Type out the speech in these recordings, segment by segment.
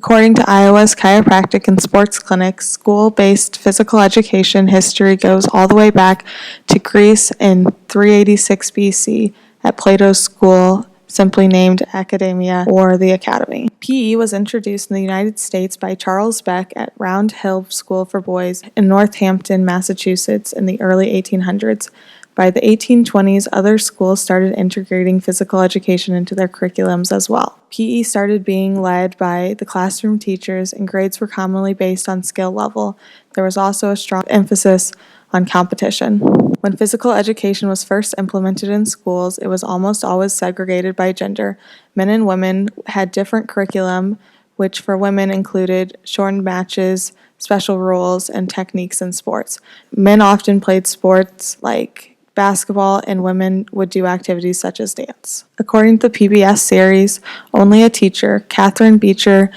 According to Iowa's Chiropractic and Sports Clinic, school-based physical education history goes all the way back to Greece in 386 BC at Plato's school, simply named Academia or the Academy. PE was introduced in the United States by Charles Beck at Round Hill School for Boys in Northampton, Massachusetts in the early 1800s. By the 1820s, other schools started integrating physical education into their curriculums as well. PE started being led by the classroom teachers, and grades were commonly based on skill level. There was also a strong emphasis on competition. When physical education was first implemented in schools, it was almost always segregated by gender. Men and women had different curriculum, which for women included shortened matches, special rules, and techniques in sports. Men often played sports like basketball, and women would do activities such as dance. According to the PBS series Only a Teacher, Catherine Beecher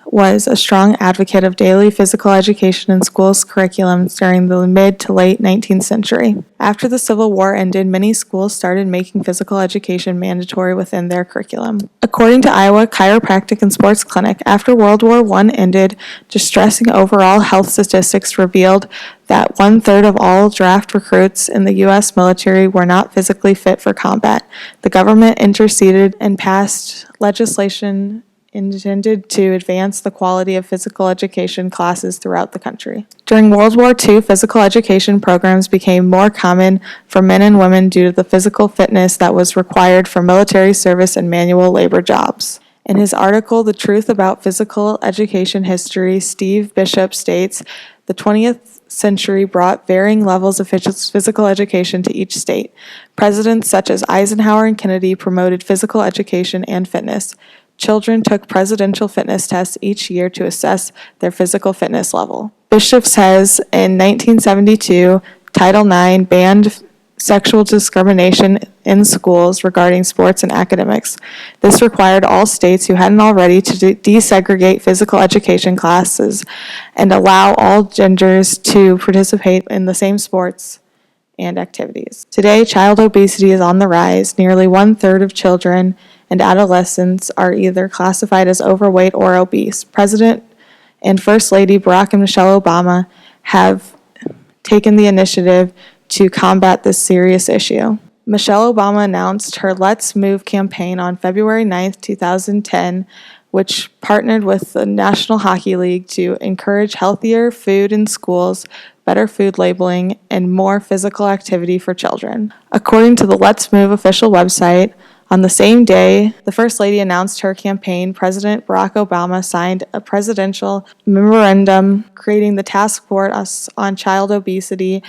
was a strong advocate of daily physical education in schools' curriculums during the mid to late 19th century. After the Civil War ended, many schools started making physical education mandatory within their curriculum. According to Iowa Chiropractic and Sports Clinic, after World War I ended, distressing overall health statistics revealed that 1/3 of all draft recruits in the U.S. military were not physically fit for combat. The government interceded and passed legislation intended to advance the quality of physical education classes throughout the country. During World War II, physical education programs became more common for men and women due to the physical fitness that was required for military service and manual labor jobs. In his article, The Truth About Physical Education History, Steve Bishop states, the 20th century brought varying levels of physical education to each state. Presidents such as Eisenhower and Kennedy promoted physical education and fitness. Children took presidential fitness tests each year to assess their physical fitness level. Bishop says in 1972, Title IX banned sexual discrimination in schools regarding sports and academics. This required all states who hadn't already to desegregate physical education classes and allow all genders to participate in the same sports and activities. Today, child obesity is on the rise. Nearly 1/3 of children and adolescents are either classified as overweight or obese. President and First Lady Barack and Michelle Obama have taken the initiative to combat this serious issue. Michelle Obama announced her Let's Move campaign on February 9, 2010, which partnered with the National Hockey League to encourage healthier food in schools, better food labeling, and more physical activity for children. According to the Let's Move official website, on the same day the First Lady announced her campaign, President Barack Obama signed a presidential memorandum creating the Task Force on Child Obesity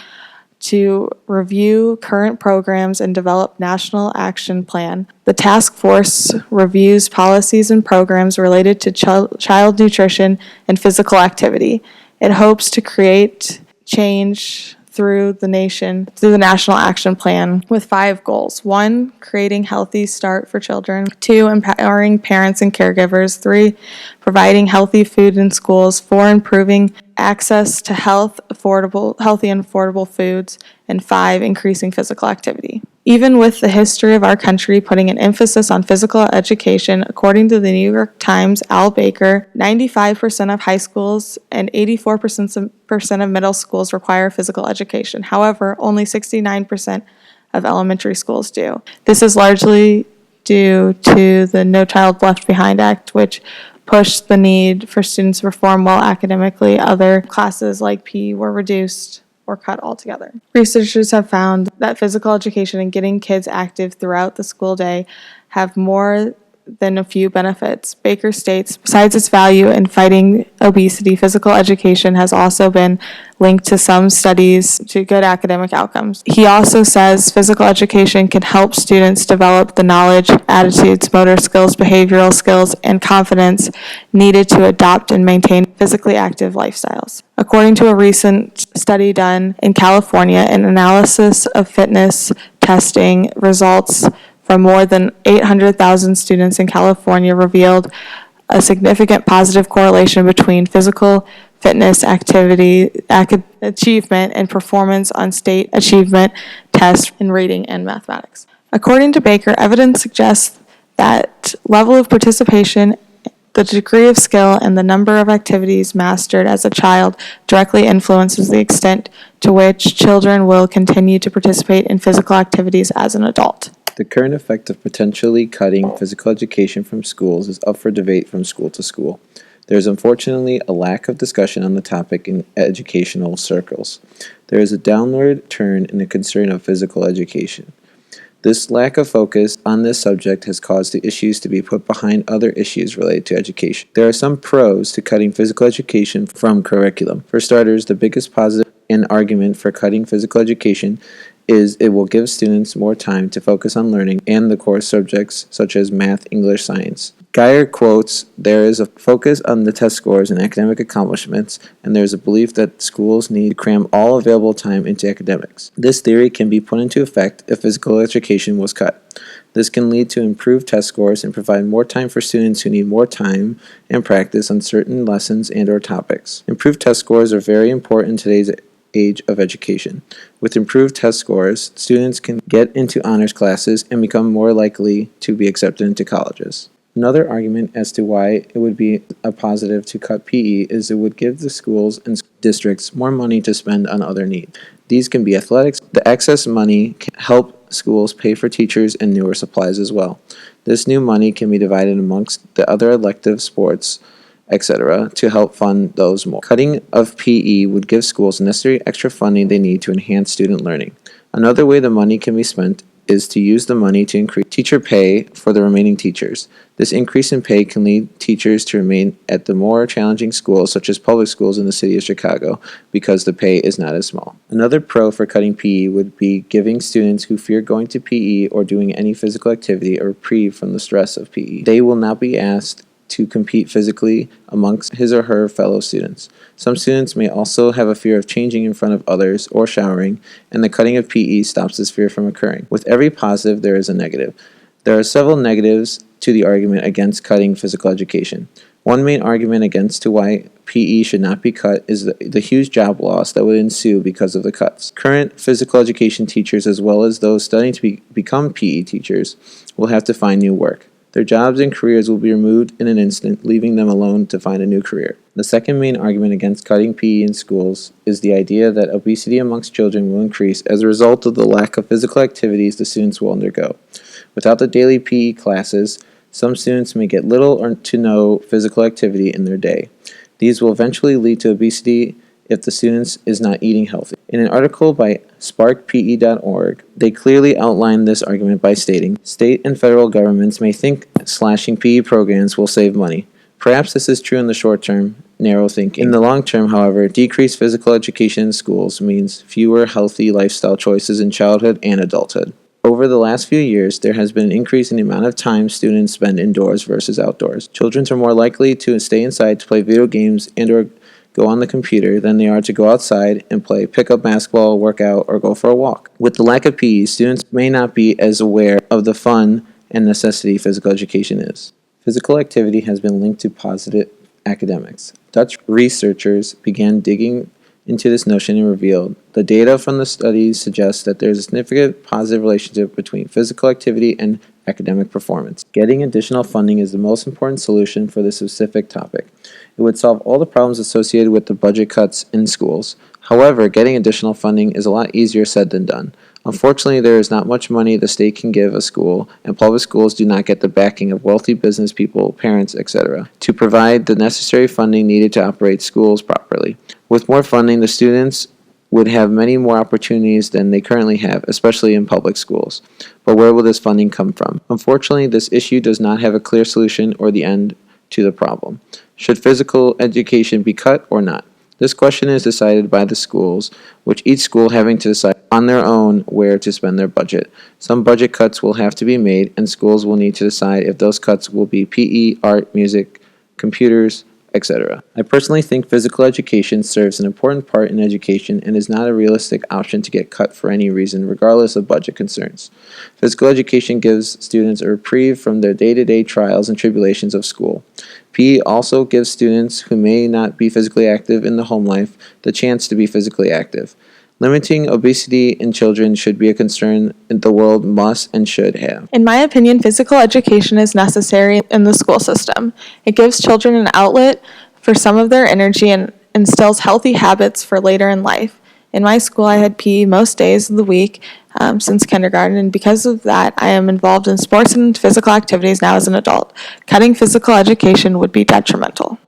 to review current programs and develop national action plan. The task force reviews policies and programs related to child nutrition and physical activity. It hopes to create change through the National Action Plan with 5 goals. 1, creating healthy start for children. 2, empowering parents and caregivers. 3, providing healthy food in schools. 4, improving access to healthy and affordable foods. And 5, increasing physical activity. Even with the history of our country putting an emphasis on physical education, according to the New York Times' Al Baker, 95% of high schools and 84% of middle schools require physical education. However, only 69% of elementary schools do. This is largely due to the No Child Left Behind Act, which pushed the need for students to perform well academically. Other classes like PE were reduced or cut altogether. Researchers have found that physical education and getting kids active throughout the school day have more than a few benefits. Baker states, besides its value in fighting obesity, physical education has also been linked to some studies to good academic outcomes. He also says physical education can help students develop the knowledge, attitudes, motor skills, behavioral skills, and confidence needed to adopt and maintain physically active lifestyles. According to a recent study done in California, an analysis of fitness testing results from more than 800,000 students in California revealed a significant positive correlation between physical fitness activity, achievement, and performance on state achievement tests in reading and mathematics. According to Baker, evidence suggests that level of participation The degree of skill and the number of activities mastered as a child directly influences the extent to which children will continue to participate in physical activities as an adult. The current effect of potentially cutting physical education from schools is up for debate from school to school. There is unfortunately a lack of discussion on the topic in educational circles. There is a downward turn in the concern of physical education. This lack of focus on this subject has caused the issues to be put behind other issues related to education. There are some pros to cutting physical education from curriculum. For starters, the biggest positive and argument for cutting physical education is it will give students more time to focus on learning and the core subjects such as math, English, science. Geyer quotes, "There is a focus on the test scores and academic accomplishments, and there is a belief that schools need to cram all available time into academics. This theory can be put into effect if physical education was cut. This can lead to improved test scores and provide more time for students who need more time and practice on certain lessons and/or topics. Improved test scores are very important in today's age of education. With improved test scores, students can get into honors classes and become more likely to be accepted into colleges." Another argument as to why it would be a positive to cut PE is it would give the schools and districts more money to spend on other needs. These can be athletics. The excess money can help schools pay for teachers and newer supplies as well. This new money can be divided amongst the other elective sports, etc., to help fund those more. Cutting of PE would give schools the necessary extra funding they need to enhance student learning. Another way the money can be spent is to use the money to increase teacher pay for the remaining teachers. This increase in pay can lead teachers to remain at the more challenging schools, such as public schools in the city of Chicago, because the pay is not as small. Another pro for cutting PE would be giving students who fear going to PE or doing any physical activity a reprieve from the stress of PE. They will not be asked to compete physically amongst his or her fellow students. Some students may also have a fear of changing in front of others or showering, and the cutting of PE stops this fear from occurring. With every positive, there is a negative. There are several negatives to the argument against cutting physical education. One main argument against to why PE should not be cut is the huge job loss that would ensue because of the cuts. Current physical education teachers, as well as those studying to become PE teachers, will have to find new work. Their jobs and careers will be removed in an instant, leaving them alone to find a new career. The second main argument against cutting PE in schools is the idea that obesity amongst children will increase as a result of the lack of physical activities the students will undergo. Without the daily PE classes, some students may get little or to no physical activity in their day. These will eventually lead to obesity if the student is not eating healthy. In an article by sparkpe.org, they clearly outline this argument by stating, state and federal governments may think slashing PE programs will save money. Perhaps this is true in the short term, narrow thinking. In the long term, however, decreased physical education in schools means fewer healthy lifestyle choices in childhood and adulthood. Over the last few years, there has been an increase in the amount of time students spend indoors versus outdoors. Children are more likely to stay inside to play video games and/or go on the computer than they are to go outside and play pickup basketball, work out, or go for a walk. With the lack of PE, students may not be as aware of the fun and necessity physical education is. Physical activity has been linked to positive academics. Dutch researchers began digging into this notion and revealed the data from the studies suggests that there is a significant positive relationship between physical activity and academic performance. Getting additional funding is the most important solution for this specific topic. It would solve all the problems associated with the budget cuts in schools. However, getting additional funding is a lot easier said than done. Unfortunately, there is not much money the state can give a school, and public schools do not get the backing of wealthy business people, parents, etc., to provide the necessary funding needed to operate schools properly. With more funding, the students would have many more opportunities than they currently have, especially in public schools. But where will this funding come from? Unfortunately, this issue does not have a clear solution or the end to the problem. Should physical education be cut or not? This question is decided by the schools, which each school having to decide on their own where to spend their budget. Some budget cuts will have to be made, and schools will need to decide if those cuts will be PE, art, music, computers, etc. I personally think physical education serves an important part in education and is not a realistic option to get cut for any reason, regardless of budget concerns. Physical education gives students a reprieve from their day-to-day trials and tribulations of school. PE also gives students who may not be physically active in the home life the chance to be physically active. Limiting obesity in children should be a concern the world must and should have. In my opinion, physical education is necessary in the school system. It gives children an outlet for some of their energy and instills healthy habits for later in life. In my school, I had PE most days of the week since kindergarten, and because of that, I am involved in sports and physical activities now as an adult. Cutting physical education would be detrimental.